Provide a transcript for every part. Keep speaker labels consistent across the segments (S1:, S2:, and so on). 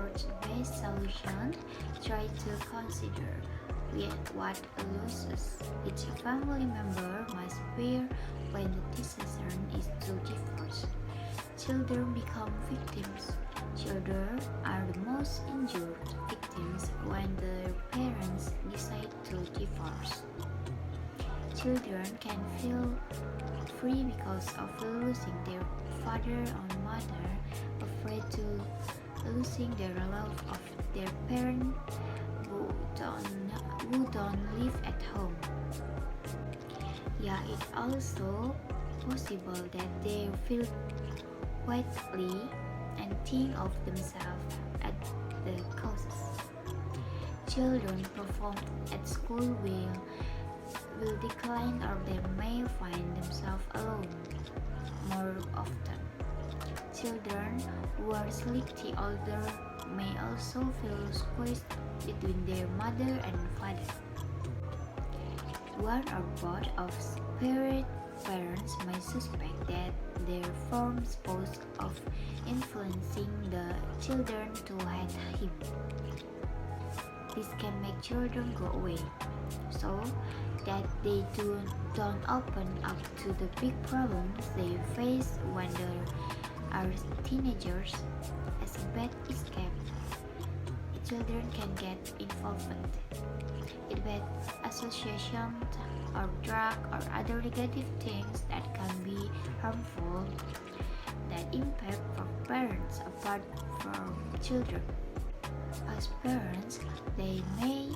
S1: effort-based solution, try to consider what losses each family member must bear when the decision is to divorce. Children become victims. Children are the most injured victims when their parents decide to divorce. Children can feel free because of losing their father or mother, afraid to losing their love of their parent who don't live at home. Yeah, it's also possible that they feel quietly and think of themselves as the causes. Children performed at school will decline or they may find themselves alone more often. Children who are slightly older may also feel squeezed between their mother and father. One or both of spirit parents may suspect that their former spouse of influencing the children to hate him. This can make children go away, so that they don't open up to the big problems they face when they are teenagers. As a bad escape, children can get involved in bad associations or drug or other negative things that can be harmful that impact from parents apart from children. As parents, they may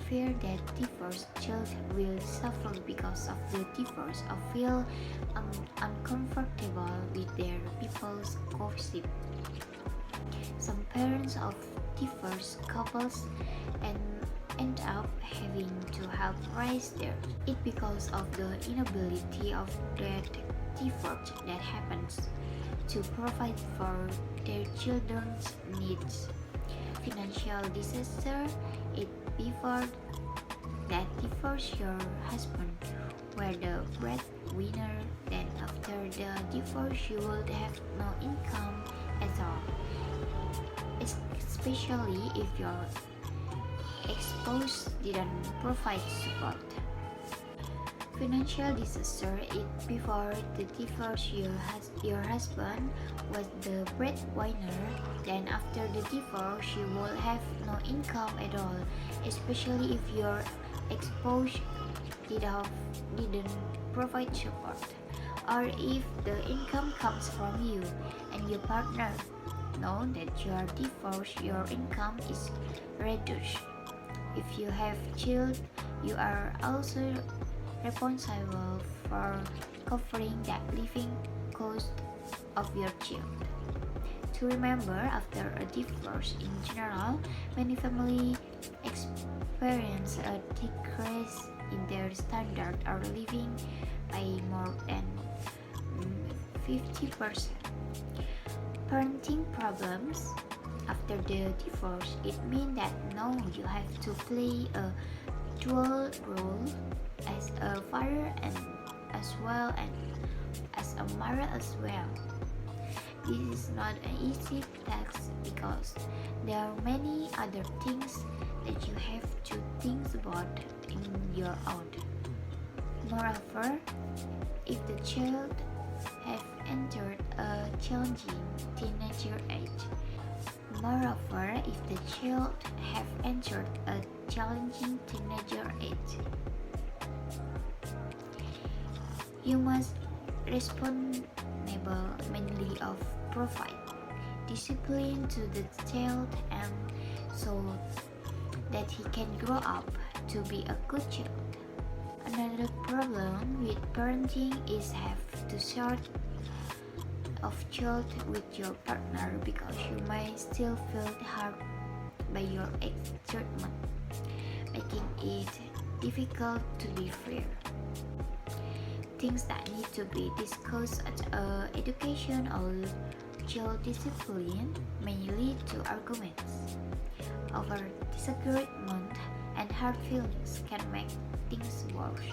S1: fear that divorced children will suffer because of the divorce or feel uncomfortable with their people's gossip. Some parents of divorced couples end up having to help raise their it because of the inability of that divorce that happens to provide for their children's needs. Financial disaster it before that divorce your husband were the breadwinner, then after the divorce you would have no income at all, especially if your spouse didn't provide support. Financial disaster it before the divorce your husband was the breadwinner, then after the divorce you will have no income at all, especially if your spouse didn't provide support, or if the income comes from you and your partner know that you are divorced, your income is reduced. If you have children, you are also responsible for covering that living cost of your child. To remember, after a divorce in general, many families experience a decrease in their standard of living by more than 50%. Parenting problems after the divorce, it means that now you have to play a dual role as a father and as well and as a mother as well. This is not an easy task because there are many other things that you have to think about in your own. Moreover, if the child have entered a challenging teenager age, you must responsible mainly of provide discipline to the child and so that he can grow up to be a good child. Another problem with parenting is have to sort of child with your partner because you may still feel hurt by your ex-treatment, making it difficult to be fair. Things that need to be discussed at education or child discipline may lead to arguments. Over disagreement and hard feelings can make things worse.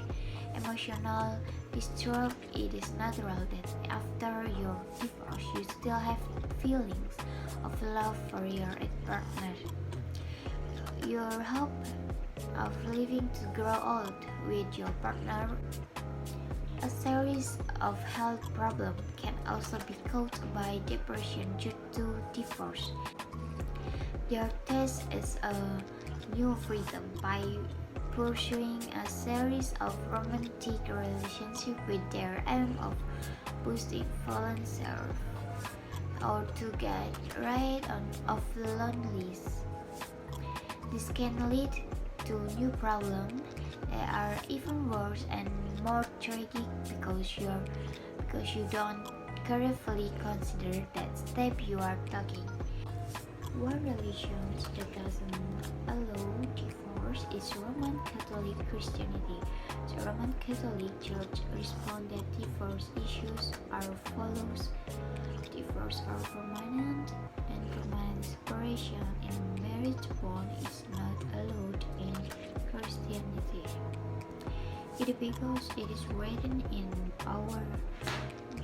S1: Emotional distress it is natural that after your divorce you still have feelings of love for your partner. Your hope of living to grow old with your partner. A series of health problems can also be caused by depression due to divorce. Their test is a new freedom by pursuing a series of romantic relationships with their aim of boosting fallen self or to get rid of loneliness. This can lead to new problems that are even worse and more tragic because you don't carefully consider that step you are taking. One religion that doesn't allow divorce is Roman Catholic Christianity. The Roman Catholic Church responds that divorce issues are follows. Divorce are permanent, and permanent separation in marriage bond is not allowed in Christianity. It is because it is written in our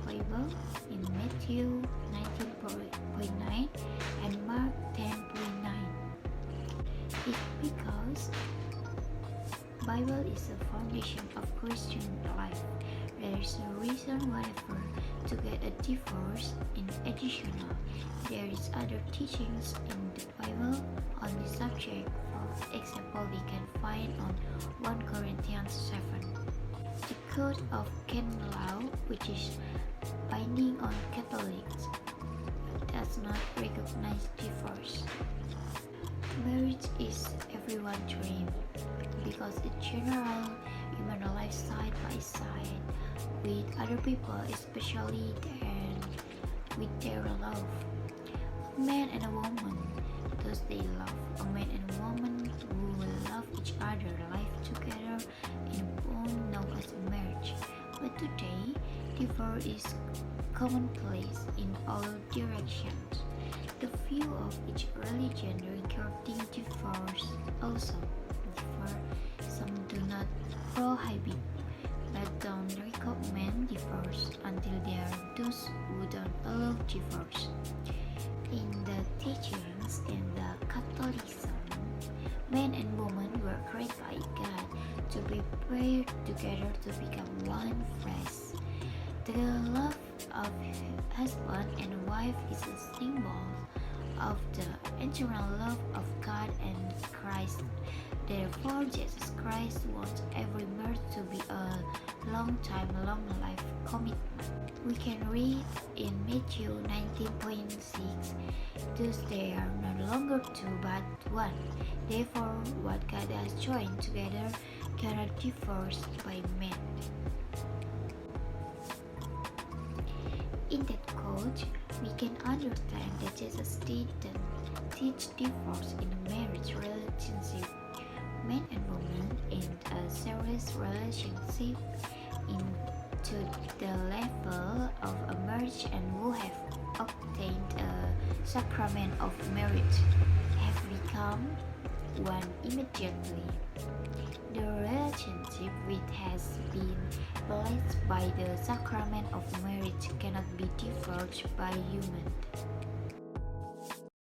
S1: Bible in Matthew 19:9 and Mark 10:9. It's because Bible is the foundation of Christian life. There is no reason whatever to get a divorce. In addition, there is other teachings in the Bible on this subject. For example, we can find on 1 Corinthians 7. The Code of Canon Law, which is binding on Catholics, does not recognize divorce. Marriage is everyone's dream because it's general human life side by side with other people, especially with their love. A man and a woman, those they love. A man and a woman who will love each other, live together in a bond known as marriage. But today, divorce is commonplace in all directions. The view of each religion regarding divorce also differ. Some do not prohibit but don't recommend divorce until there are those who don't allow divorce. In the teachings in the Catholicism, men and women were created by God to be paired together to become one flesh. The love of husband and wife is a symbol of the eternal love of God and Christ. Therefore, Jesus Christ wants every marriage to be a long-time, long-life commitment. We can read in Matthew 19:6, thus they are no longer two but one. Therefore, what God has joined together cannot be divorced by man. In that code, we can understand that Jesus didn't teach divorce in a marriage relationship. Men and women in a serious relationship into the level of a marriage and who have obtained a sacrament of marriage have become one immediately. The relationship which has been blessed by the sacrament of marriage cannot be divorced by human.